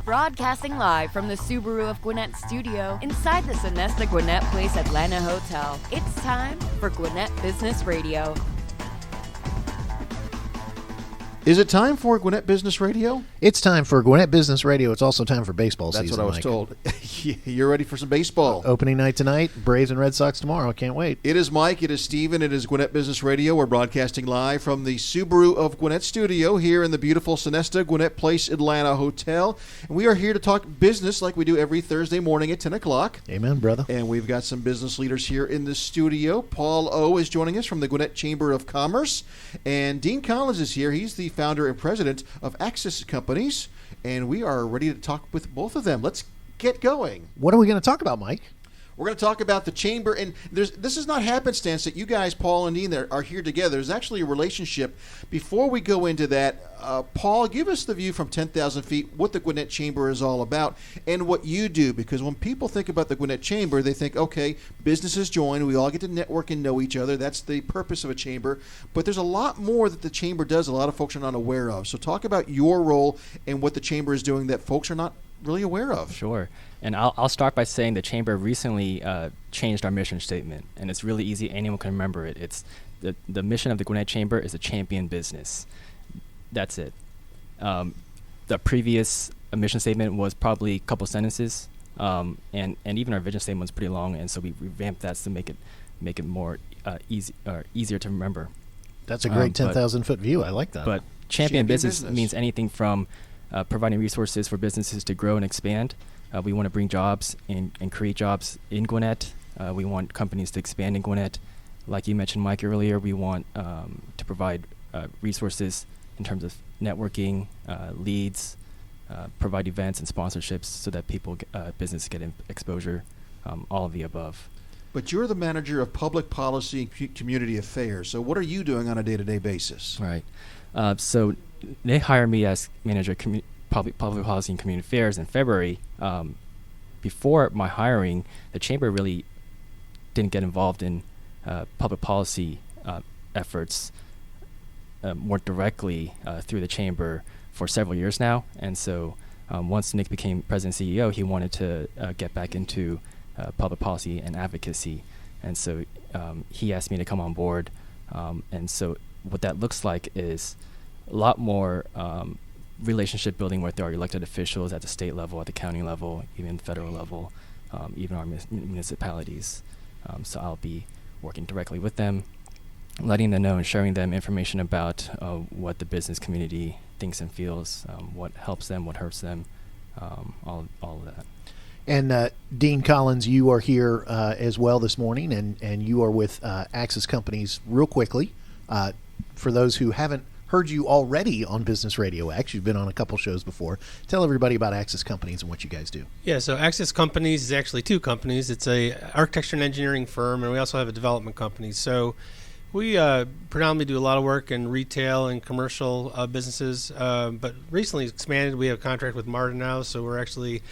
Broadcasting live from the Subaru of Gwinnett studio inside the Sonesta Gwinnett Place Atlanta Hotel. It's time for Gwinnett Business Radio. Is it time for Gwinnett Business Radio? It's time for Gwinnett Business Radio. It's also time for baseball season. That's what I was Mike. told. You're ready for some baseball. Opening night tonight, Braves and Red Sox tomorrow. I can't wait. It is Mike. It is Steven. It is Gwinnett Business Radio. We're broadcasting live from the Subaru of Gwinnett studio here in the beautiful Sonesta Gwinnett Place Atlanta Hotel. And we are here to talk business like we do every Thursday morning at 10 o'clock. Amen, brother. And we've got some business leaders here in the studio. Paul O. is joining us from the Gwinnett Chamber of Commerce. And Dean Collins is here. He's the founder and president of Access Companies. And we are ready to talk with both of them. Let's get going. What are we going to talk about, Mike? We're going to talk about the chamber, and this is not happenstance that you guys, Paul and Dean, are here together. There's actually a relationship. Before we go into that, Paul, give us the view from 10,000 feet, what the Gwinnett Chamber is all about, and what you do. Because when people think about the Gwinnett Chamber, they think, okay, businesses join, we all get to network and know each other. That's the purpose of a chamber. But there's a lot more that the chamber does a lot of folks are not aware of. So talk about your role and what the chamber is doing that folks are not really aware of. Sure. And I'll start by saying the Chamber recently changed our mission statement, and it's really easy. Anyone can remember it. It's the mission of the Gwinnett Chamber is a champion business. That's it. The previous mission statement was probably a couple sentences, and even our vision statement was pretty long, and so we revamped that to make it more easier to remember. That's a great 10,000-foot view. I like that. But champion business means anything from providing resources for businesses to grow and expand. We want to bring jobs and create jobs in Gwinnett. We want companies to expand in Gwinnett. Like you mentioned, Mike, earlier, we want to provide resources in terms of networking, leads, provide events and sponsorships so that business get exposure, all of the above. But you're the manager of public policy and community affairs. So what are you doing on a day-to-day basis? Right. So they hired me as manager of public policy and community affairs in February. Before my hiring, the chamber really didn't get involved in public policy efforts more directly through the chamber for several years now. And so once Nick became president and CEO, he wanted to get back into public policy and advocacy. And so he asked me to come on board. And so what that looks like is a lot more relationship building with our elected officials at the state level, at the county level, even federal level, even our municipalities. So I'll be working directly with them, letting them know and sharing them information about what the business community thinks and feels, what helps them, what hurts them, all of that. And Dean Collins, you are here as well this morning, and you are with Access Companies. Real quickly, for those who haven't heard you already on Business RadioX, you've been on a couple shows before. Tell everybody about Access Companies and what you guys do. Yeah, so Access Companies is actually two companies. It's a architecture and engineering firm, and we also have a development company. So we predominantly do a lot of work in retail and commercial businesses, but recently expanded. We have a contract with MARTA now, so we're actually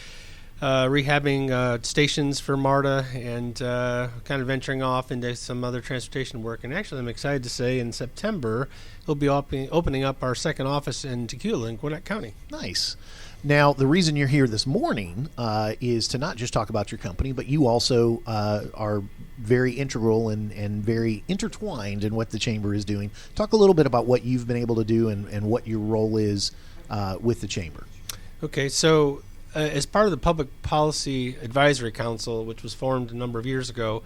rehabbing stations for MARTA and kind of venturing off into some other transportation work. And actually, I'm excited to say in September, we'll be opening up our second office in Tequila in Gwinnett County. Nice. Now, the reason you're here this morning is to not just talk about your company, but you also are very integral and very intertwined in what the Chamber is doing. Talk a little bit about what you've been able to do and what your role is with the Chamber. Okay, so as part of the Public Policy Advisory Council, which was formed a number of years ago,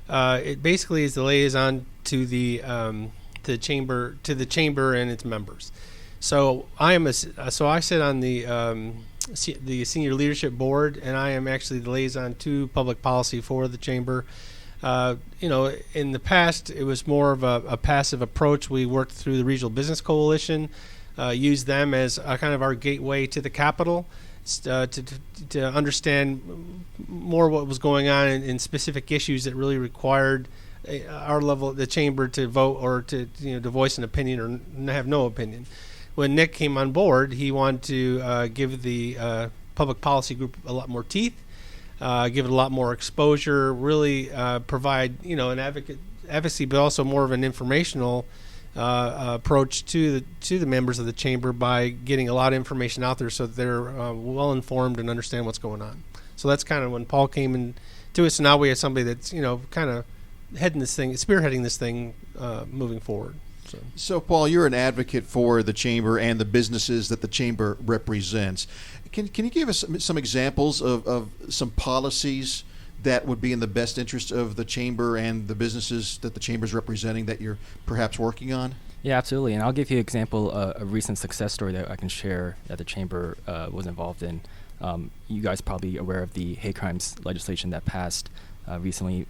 it basically is the liaison to the chamber and its members. So I sit on the senior leadership board, and I am actually the liaison to public policy for the chamber. In the past, it was more of a passive approach. We worked through the Regional Business Coalition, used them as kind of our gateway to the capital. To understand more what was going on in specific issues that really required our level, the chamber, to vote or to voice an opinion or have no opinion. When Nick came on board, he wanted to give the public policy group a lot more teeth, give it a lot more exposure, really provide an advocacy, but also more of an informational approach to the members of the chamber by getting a lot of information out there so that they're well informed and understand what's going on. So that's kind of when Paul came into it. So now we have somebody that's kind of spearheading this thing moving forward. So, Paul, you're an advocate for the chamber and the businesses that the chamber represents. Can you give us some examples of some policies that would be in the best interest of the chamber and the businesses that the chamber is representing that you're perhaps working on? Yeah, absolutely. And I'll give you an example, a recent success story that I can share that the chamber was involved in. You guys are probably aware of the hate crimes legislation that passed recently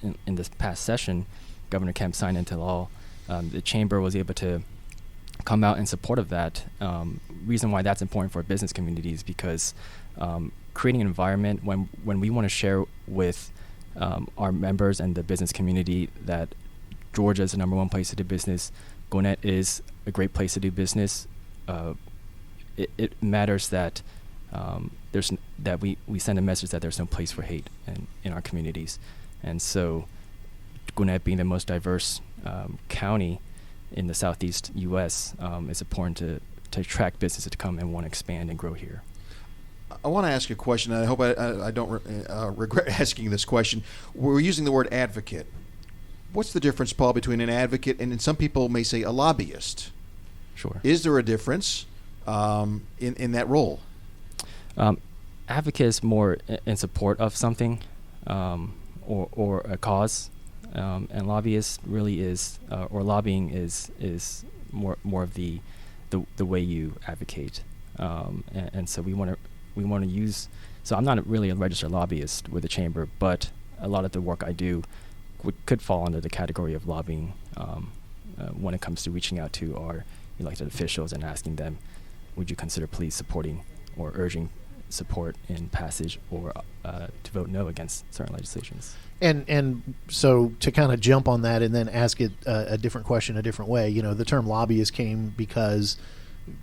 in this past session. Governor Kemp signed into law. The chamber was able to come out in support of that. Reason why that's important for business communities because creating an environment when we want to share with our members and the business community that Georgia is the number one place to do business, Gwinnett is a great place to do business. It matters that we send a message that there's no place for hate in our communities, and so Gwinnett being the most diverse county in the southeast U.S., it's important to attract businesses to come and want to expand and grow here. I want to ask you a question, and I hope I don't regret asking this question. We're using the word advocate. What's the difference, Paul, between an advocate and some people may say a lobbyist? Sure. Is there a difference in that role? Advocate is more in support of something or a cause. And lobbyist really is, or lobbying is more of the way you advocate, and so we want to use. So I'm not really a registered lobbyist with the chamber, but a lot of the work I do could fall under the category of lobbying when it comes to reaching out to our elected officials and asking them, would you consider please supporting or urging support in passage or to vote no against certain legislations. And so to kind of jump on that and then ask it a different question a different way, the term lobbyist came because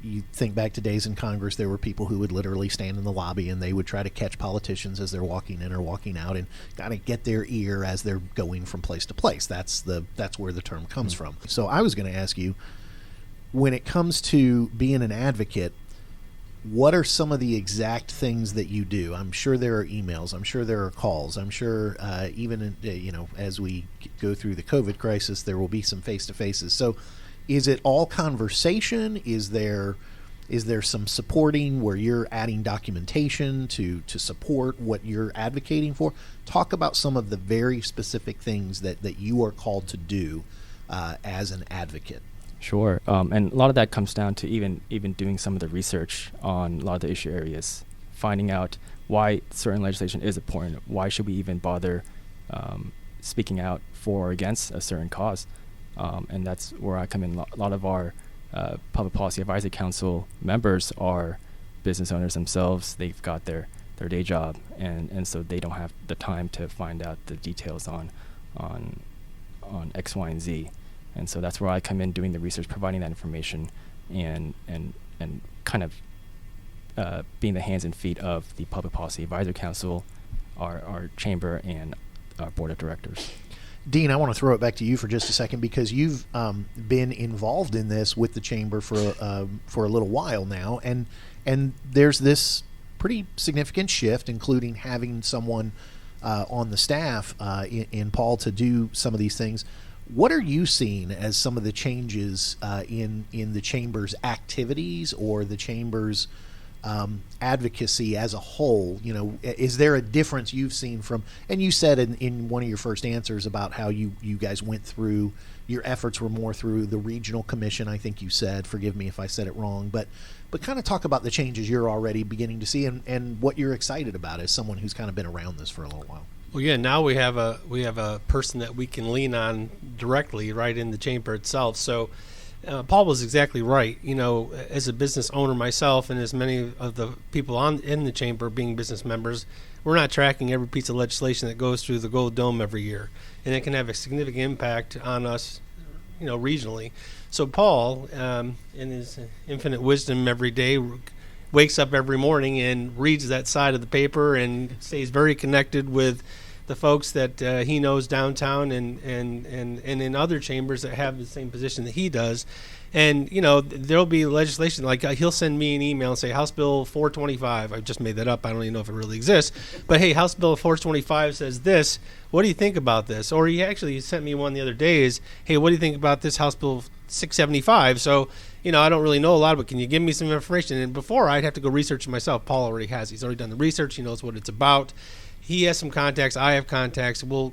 you think back to days in Congress, there were people who would literally stand in the lobby and they would try to catch politicians as they're walking in or walking out and kind of get their ear as they're going from place to place. That's where the term comes from. So I was going to ask you, when it comes to being an advocate, what are some of the exact things that you do? I'm sure there are emails. I'm sure there are calls. I'm sure even as we go through the COVID crisis, there will be some face-to-faces. So is it all conversation? Is there some supporting where you're adding documentation to support what you're advocating for? Talk about some of the very specific things that you are called to do as an advocate. Sure, and a lot of that comes down to even doing some of the research on a lot of the issue areas, finding out why certain legislation is important. Why should we even bother speaking out for or against a certain cause? And that's where I come in. A lot of our Public Policy Advisory Council members are business owners themselves. They've got their day job, and so they don't have the time to find out the details on X, Y, and Z. And so that's where I come in doing the research, providing that information, and kind of being the hands and feet of the Public Policy Advisory Council, our chamber, and our board of directors. Dean, I want to throw it back to you for just a second because you've been involved in this with the chamber for a little while now, and there's this pretty significant shift, including having someone on the staff in Paul to do some of these things. What are you seeing as some of the changes in the chamber's activities or the chamber's advocacy as a whole? Is there a difference you've seen from, and you said in one of your first answers about how you guys went through, your efforts were more through the regional commission, I think you said, forgive me if I said it wrong, but kind of talk about the changes you're already beginning to see and what you're excited about as someone who's kind of been around this for a little while. Well, yeah. Now we have a person that we can lean on directly, right in the chamber itself. So, Paul was exactly right. As a business owner myself, and as many of the people in the chamber being business members, we're not tracking every piece of legislation that goes through the Gold Dome every year, and it can have a significant impact on us, regionally. So Paul, in his infinite wisdom, every day wakes up every morning and reads that side of the paper and stays very connected with the folks that he knows downtown and in other chambers that have the same position that he does. And, there'll be legislation, like he'll send me an email and say, House Bill 425, I just made that up, I don't even know if it really exists, but hey, House Bill 425 says this, what do you think about this? Or he actually sent me one the other day is, hey, what do you think about this House Bill 675? So, I don't really know a lot, but can you give me some information? And before, I'd have to go research it myself. Paul already has. He's already done the research. He knows what it's about. He has some contacts. I have contacts. We'll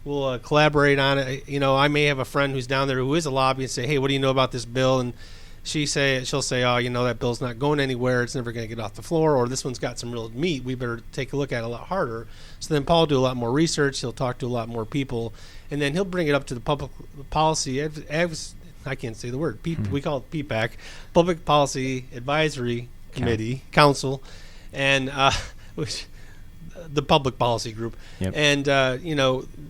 collaborate on it. I may have a friend who's down there who is a lobbyist and say, hey, what do you know about this bill? And she'll say, oh, that bill's not going anywhere. It's never going to get off the floor. Or this one's got some real meat. We better take a look at it a lot harder. So then Paul will do a lot more research. He'll talk to a lot more people. And then he'll bring it up to the public policy. I can't say the word. We call it PPAC, Public Policy Advisory Committee, Council, and which the Public Policy Group. Yep. And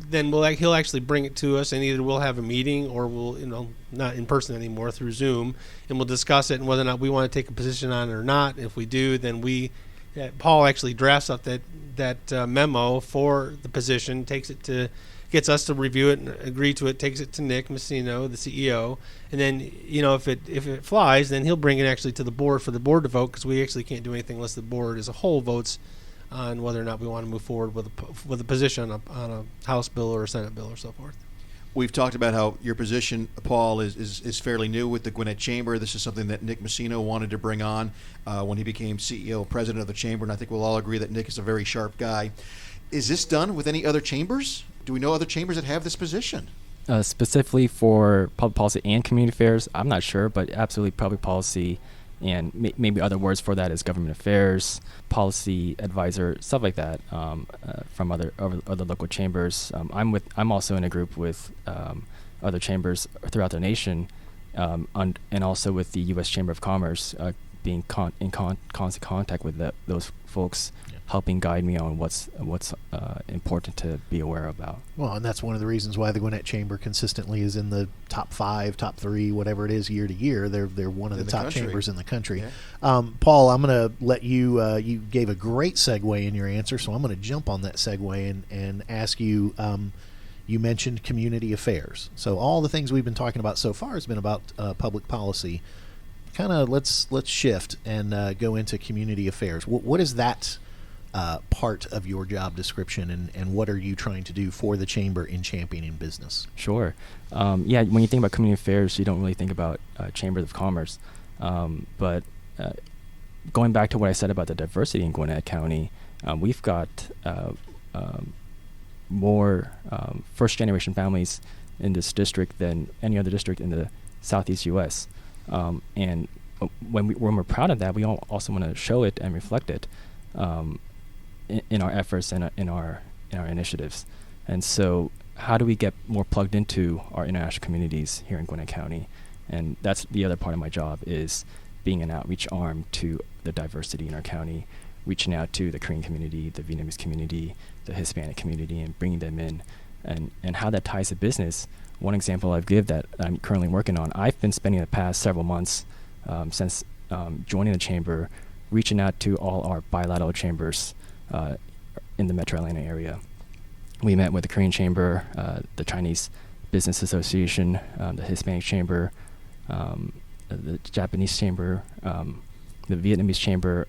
then he'll actually bring it to us, and either we'll have a meeting or we'll not in person anymore through Zoom, and we'll discuss it and whether or not we want to take a position on it or not. If we do, then Paul actually drafts up that memo for the position, gets us to review it and agree to it, takes it to Nick Messino, the CEO, and then if it flies, then he'll bring it actually to the board for the board to vote, because we actually can't do anything unless the board as a whole votes on whether or not we want to move forward with a position on a House bill or a Senate bill or so forth. We've talked about how your position, Paul, is fairly new with the Gwinnett Chamber. This is something that Nick Messino wanted to bring on when he became CEO, president of the Chamber, and I think we'll all agree that Nick is a very sharp guy. Is this done with any other chambers? Do we know other chambers that have this position? Specifically for public policy and community affairs, I'm not sure, but absolutely public policy and maybe other words for that is government affairs, policy advisor, stuff like that from other local chambers. I'm also in a group with other chambers throughout the nation, and also with the U.S. Chamber of Commerce, being in constant contact with those folks. Helping guide me on what's important to be aware about. Well, and that's one of the reasons why the Gwinnett Chamber consistently is in the top 5, top 3, whatever it is, year to year. They're one of the top chambers in the country. Yeah. Paul, I'm going to let you. You gave a great segue in your answer, so I'm going to jump on that segue and ask you. You mentioned community affairs, so all the things we've been talking about so far has been about public policy. Kind of let's shift and go into community affairs. What is that? Part of your job description, and what are you trying to do for the chamber in championing business? Sure. When you think about community affairs, you don't really think about chambers of commerce. But going back to what I said about the diversity in Gwinnett County, we've got more first-generation families in this district than any other district in the Southeast U.S. And when we're proud of that, we also want to show it and reflect it. In our efforts and in our initiatives. And so how do we get more plugged into our international communities here in Gwinnett County? And that's the other part of my job, is being an outreach arm to the diversity in our county, reaching out to the Korean community, the Vietnamese community, the Hispanic community, and bringing them in. And how that ties to business, one example I've given that I'm currently working on, I've been spending the past several months since joining the chamber, reaching out to all our bilateral chambers in the Metro Atlanta area. We met with the Korean Chamber, the Chinese Business Association, the Hispanic Chamber, the Japanese Chamber, the Vietnamese Chamber.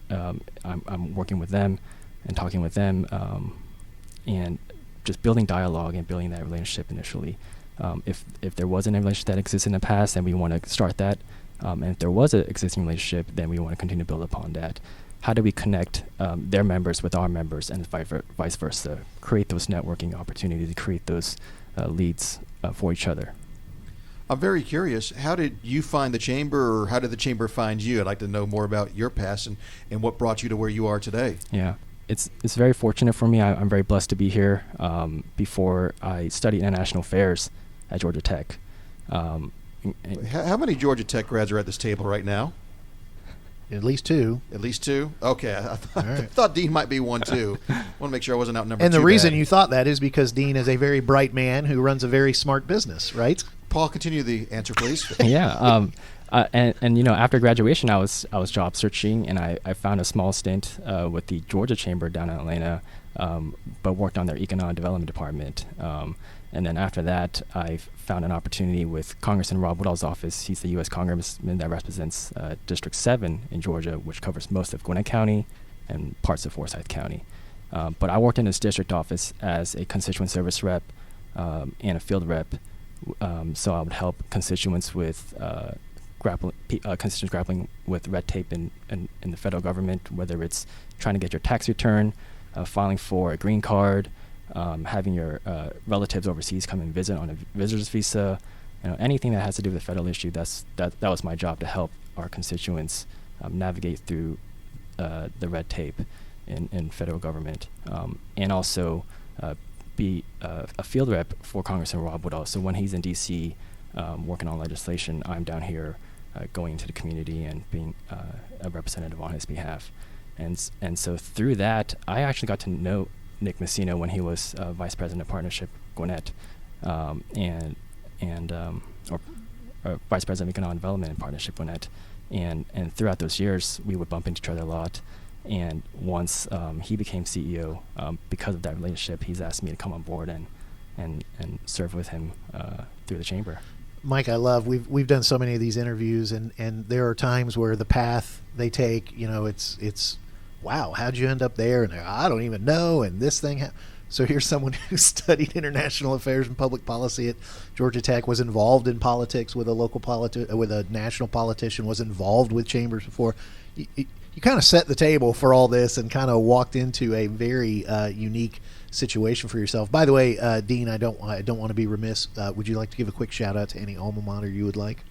I'm working with them and talking with them, and just building dialogue and building that relationship initially. If there wasn't a relationship that existed in the past, then we want to start that. And if there was an existing relationship, then we want to continue to build upon that. How do we connect their members with our members and vice versa? Create those networking opportunities, create those leads for each other. I'm very curious. How did you find the chamber, or how did the chamber find you? I'd like to know more about your past and what brought you to where you are today. Yeah, it's very fortunate for me. I'm very blessed to be here. Before I studied international affairs at Georgia Tech. How many Georgia Tech grads are at this table right now? At least 2. At least 2? Okay. I Right. thought Dean might be one, too. I want to make sure I wasn't outnumbered. And the too reason bad. you thought that is because Dean is a very bright man who runs a very smart business, right? Paul, continue the answer, please. Yeah. And after graduation, I was job searching, and I found a small stint with the Georgia Chamber down in Atlanta, but worked on their economic development department. And then after that, I found an opportunity with Congressman Rob Woodall's office. He's the U.S. Congressman that represents District 7 in Georgia, which covers most of Gwinnett County and parts of Forsyth County. But I worked in his district office as a constituent service rep and a field rep. So I would help constituents with constituents grappling with red tape in the federal government, whether it's trying to get your tax return, filing for a green card, having your relatives overseas come and visit on a visitor's visa, anything that has to do with a federal issue. That was my job, to help our constituents navigate through the red tape in federal government, and also be a field rep for Congressman Rob Woodall. So when he's in D.C. Working on legislation, I'm down here going into the community and being a representative on his behalf. And so through that, I actually got to know Nick Messina when he was Vice President of Partnership Gwinnett, or Vice President of Economic Development and Partnership Gwinnett. And throughout those years, we would bump into each other a lot. And once he became CEO, because of that relationship, he's asked me to come on board and serve with him through the chamber. Mike, I love, we've done so many of these interviews, and there are times where the path they take, it's wow, how'd you end up there? And I don't even know, and this thing so here's someone who studied international affairs and public policy at Georgia Tech, was involved in politics with a national politician, was involved with chambers before. You kind of set the table for all this and kind of walked into a very unique situation for yourself. By the way, Dean, I don't want to be remiss. Would you like to give a quick shout out to any alma mater you would like?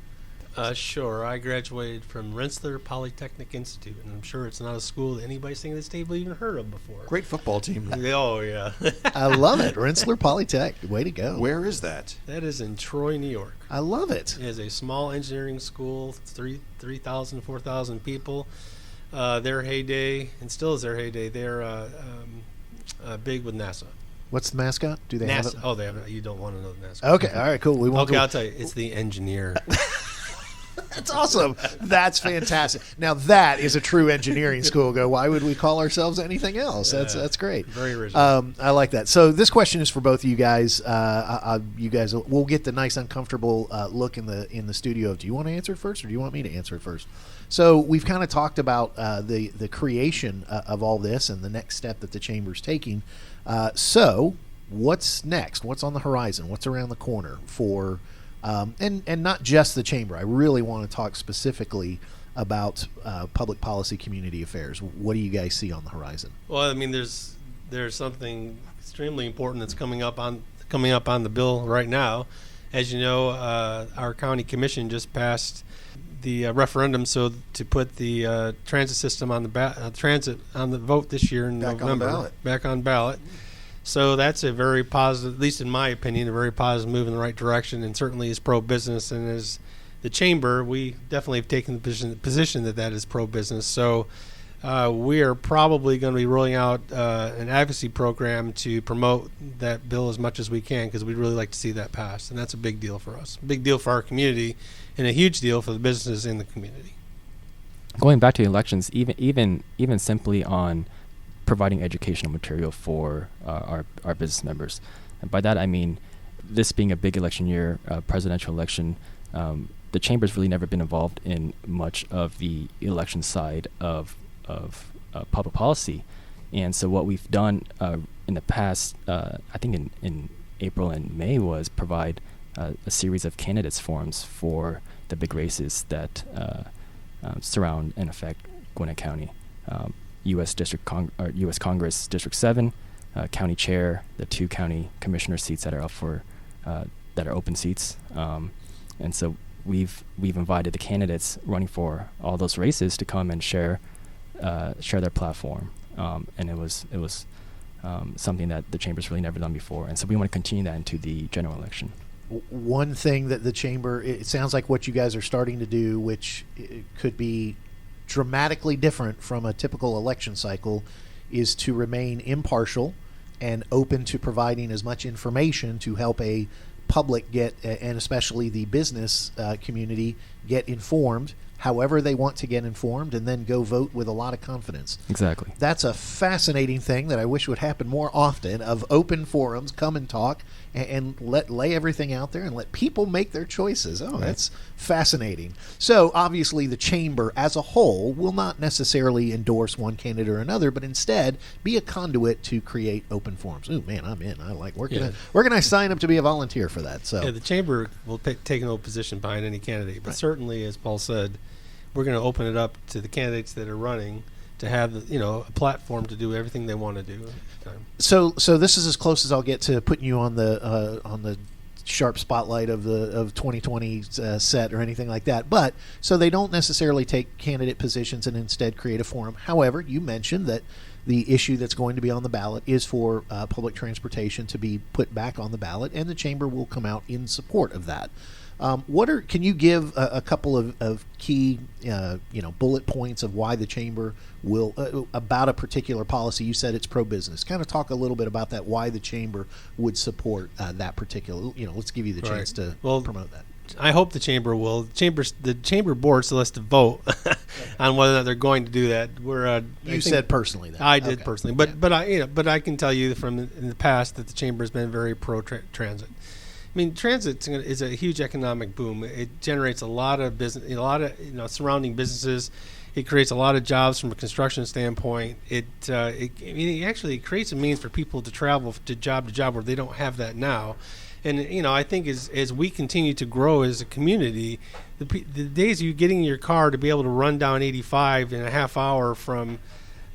Sure. I graduated from Rensselaer Polytechnic Institute, and I'm sure it's not a school that anybody sitting at this table even heard of before. Great football team. Oh, yeah. I love it. Rensselaer Polytech. Way to go. Where is that? That is in Troy, New York. I love it. It is a small engineering school, 3,000, 4,000 people. Their heyday, and still is their heyday, they're big with NASA. What's the mascot? Do they have it? Oh, they have it. You don't want to know the mascot. Okay, all right, cool. We won't. Okay, I'll tell you. It's the engineer. That's awesome. That's fantastic. Now that is a true engineering school. Why would we call ourselves anything else? That's great. Very original. I like that. So this question is for both of you guys. You guys, we'll get the nice uncomfortable look in the studio. Do you want to answer it first, or do you want me to answer it first? So we've kind of talked about the creation of all this and the next step that the chamber's taking. So what's next? What's on the horizon? What's around the corner for? And not just the chamber. I really want to talk specifically about public policy, community affairs. What do you guys see on the horizon? Well, I mean, there's something extremely important that's coming up on the bill right now. As you know, our county commission just passed the referendum to put the transit system on the vote this year in November. Back on ballot. So that's a very positive, at least in my opinion, a very positive move in the right direction, and certainly is pro-business. And as the chamber, we definitely have taken the position that is pro-business. So we are probably going to be rolling out an advocacy program to promote that bill as much as we can, because we'd really like to see that passed. And that's a big deal for us, a big deal for our community, and a huge deal for the businesses in the community. Going back to the elections, even simply on providing educational material for our business members. And by that I mean, this being a big election year, presidential election, the chamber's really never been involved in much of the election side of public policy. And so what we've done in the past, I think in April and May, was provide a series of candidates forums for the big races that surround and affect Gwinnett County. U.S. Congress District 7, county chair, the 2 county commissioner seats that are up for that are open seats, and so we've invited the candidates running for all those races to come and share their platform, and it was something that the chamber's really never done before, and so we want to continue that into the general election. One thing that the chamber, it sounds like what you guys are starting to do, which could be dramatically different from a typical election cycle, is to remain impartial and open to providing as much information to help a public get, and especially the business community, get informed however they want to get informed, and then go vote with a lot of confidence. Exactly. That's a fascinating thing that I wish would happen more often, of open forums, come and talk, and lay everything out there and let people make their choices. Oh, that's fascinating. So obviously the chamber as a whole will not necessarily endorse one candidate or another, but instead be a conduit to create open forums. Oh man, I'm in. I like working. Yeah. Where can I sign up to be a volunteer for that? So Yeah, the chamber will take no position behind any candidate, but certainly, as Paul said, we're going to open it up to the candidates that are running to have a platform to do everything they want to do. So this is as close as I'll get to putting you on the sharp spotlight of 2020 set or anything like that. But so they don't necessarily take candidate positions and instead create a forum. However, you mentioned that the issue that's going to be on the ballot is for public transportation to be put back on the ballot, and the chamber will come out in support of that. Can you give a couple of key bullet points of why the chamber will about a particular policy? You said it's pro-business. Kind of talk a little bit about that, why the chamber would support that particular. Let's give you the chance to promote that. I hope the chamber will. The chamber board still has to vote on whether or not they're going to do that. You said personally that. I did personally, but I can tell you from in the past that the chamber has been very pro-transit. I mean, transit is a huge economic boom. It generates a lot of business, surrounding businesses. It creates a lot of jobs from a construction standpoint. It actually creates a means for people to travel to job where they don't have that now. And I think as we continue to grow as a community, the days of you getting in your car to be able to run down 85 in a half hour from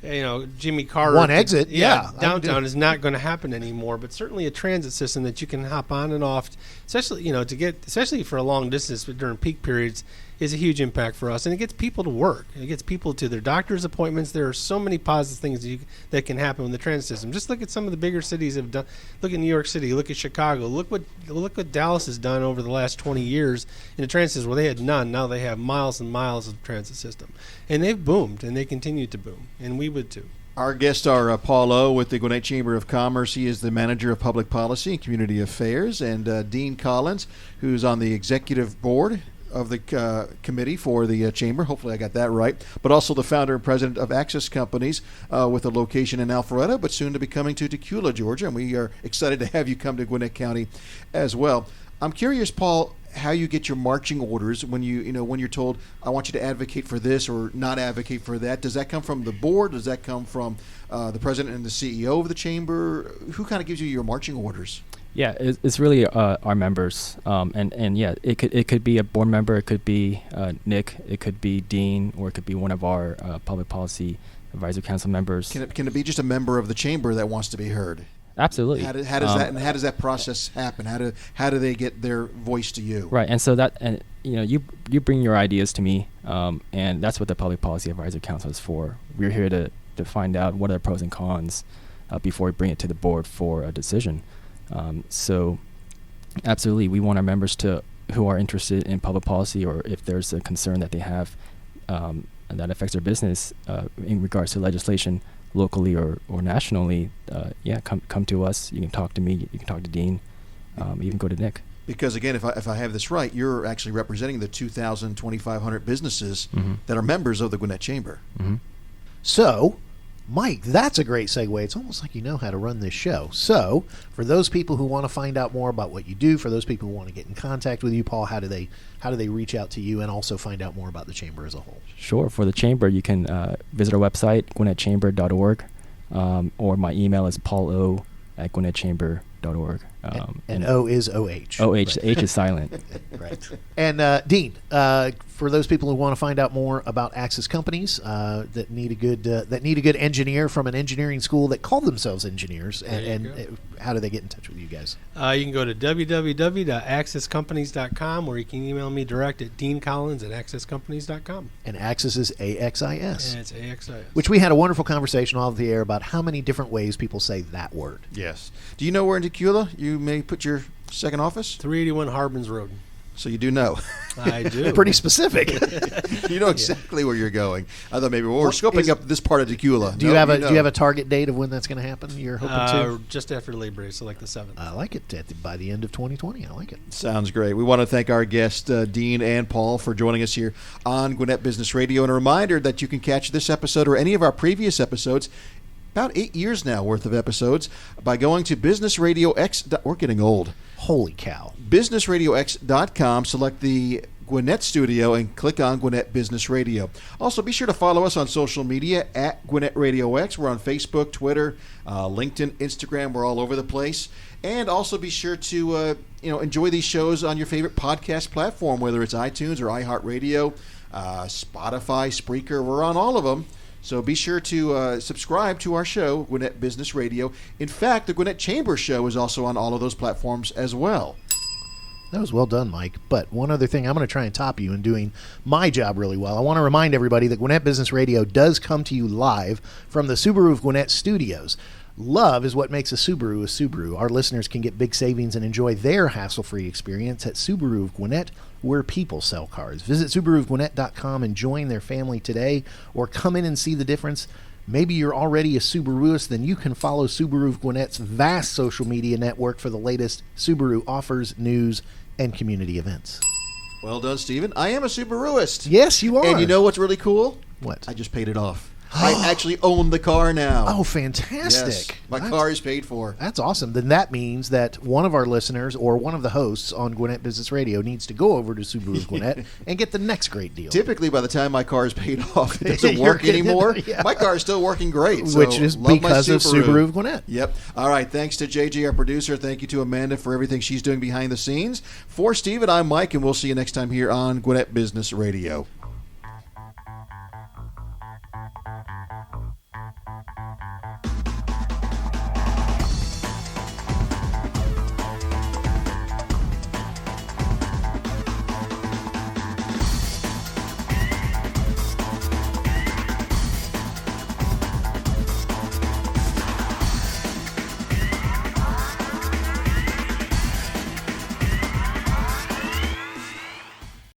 Jimmy Carter one exit, downtown is not going to happen anymore. But certainly a transit system that you can hop on and off, especially for a long distance, but during peak periods, is a huge impact for us. And it gets people to work. It gets people to their doctor's appointments. There are so many positive things that can happen with the transit system. Just look at some of the bigger cities have done. Look at New York City. Look at Chicago. Look what Dallas has done over the last 20 years in the transit system, where they had none. Now they have miles and miles of transit system, and they've boomed, and they continue to boom, and we would too. Our guests are Paul O. with the Gwinnett Chamber of Commerce. He is the Manager of Public Policy and Community Affairs, and Dean Collins, who's on the Executive Board of the committee for the chamber. Hopefully I got that right. But also the founder and president of Access Companies with a location in Alpharetta, but soon to be coming to Tequila, Georgia. And we are excited to have you come to Gwinnett County as well. I'm curious, Paul, how you get your marching orders when when you're told, I want you to advocate for this or not advocate for that. Does that come from the board? Does that come from the president and the CEO of the chamber? Who kind of gives you your marching orders? Yeah, it's really our members, and yeah, it could be a board member, it could be Nick, it could be Dean, or it could be one of our public policy advisory council members. Can it be just a member of the chamber that wants to be heard? Absolutely. How does that process happen? How do they get their voice to you? Right, and so you bring your ideas to me, and that's what the public policy advisory council is for. We're here to find out what are the pros and cons before we bring it to the board for a decision. So absolutely, we want our members who are interested in public policy, or if there's a concern that they have that affects their business in regards to legislation locally or nationally, come to us. You can talk to me, you can talk to Dean, even go to Nick. Because again, if I have this right, you're actually representing the 2,500 businesses that are members of the Gwinnett Chamber. Mm-hmm. So, Mike, that's a great segue. It's almost like you know how to run this show. So, for those people who want to find out more about what you do, for those people who want to get in contact with you, Paul, how do they reach out to you and also find out more about the chamber as a whole? Sure. For the chamber, you can visit our website, gwinnettchamber.org, or my email is paulo@gwinnettchamber.org. And O is OH. OH. Right. The H is silent. Right. And Dean, for those people who want to find out more about Access Companies that need a good engineer from an engineering school that call themselves engineers, and how do they get in touch with you guys? You can go to www.accesscompanies.com, or you can email me direct at deancollins@accesscompanies.com. And Access is AXIS. And it's AXIS. Which we had a wonderful conversation off the air about how many different ways people say that word. Yes. Do you know where in Tequila you may put your second office? 381 Harbins Road. So you do know. I do. Pretty specific. You know exactly where you're going. I thought maybe we're scoping up this part of Tequila. Do you have a target date of when that's going to happen? You're hoping to just after Labor Day, so like the 7th. I like it. By the end of 2020, I like it. Sounds great. We want to thank our guests, Dean and Paul, for joining us here on Gwinnett Business Radio. And a reminder that you can catch this episode or any of our previous episodes, about 8 years now worth of episodes, by going to Business RadioX. We're getting old. Holy cow. BusinessRadioX.com. Select the Gwinnett studio and click on Gwinnett Business Radio. Also, be sure to follow us on social media at Gwinnett RadioX. We're on Facebook, Twitter, LinkedIn, Instagram. We're all over the place. And also be sure to enjoy these shows on your favorite podcast platform, whether it's iTunes or iHeartRadio, Spotify, Spreaker. We're on all of them. So be sure to subscribe to our show, Gwinnett Business Radio. In fact, the Gwinnett Chamber show is also on all of those platforms as well. That was well done, Mike. But one other thing, I'm going to try and top you in doing my job really well. I want to remind everybody that Gwinnett Business Radio does come to you live from the Subaru of Gwinnett studios. Love is what makes a Subaru a Subaru. Our listeners can get big savings and enjoy their hassle-free experience at Subaru of Gwinnett, where people sell cars. Visit SubaruofGwinnett.com and join their family today, or come in and see the difference. Maybe you're already a Subaruist, then you can follow Subaru of Gwinnett's vast social media network for the latest Subaru offers, news, and community events. Well done, Stephen. I am a Subaruist. Yes, you are. And you know what's really cool? What? I just paid it off. I actually own the car now. Oh, fantastic. Yes, my car is paid for. That's awesome. Then that means that one of our listeners or one of the hosts on Gwinnett Business Radio needs to go over to Subaru of Gwinnett and get the next great deal. Typically, by the time my car is paid off, it doesn't work anymore. Yeah. My car is still working great. So which is love because my of Subaru of Gwinnett. Yep. All right. Thanks to JJ, our producer. Thank you to Amanda for everything she's doing behind the scenes. For Stephen, I'm Mike, and we'll see you next time here on Gwinnett Business Radio.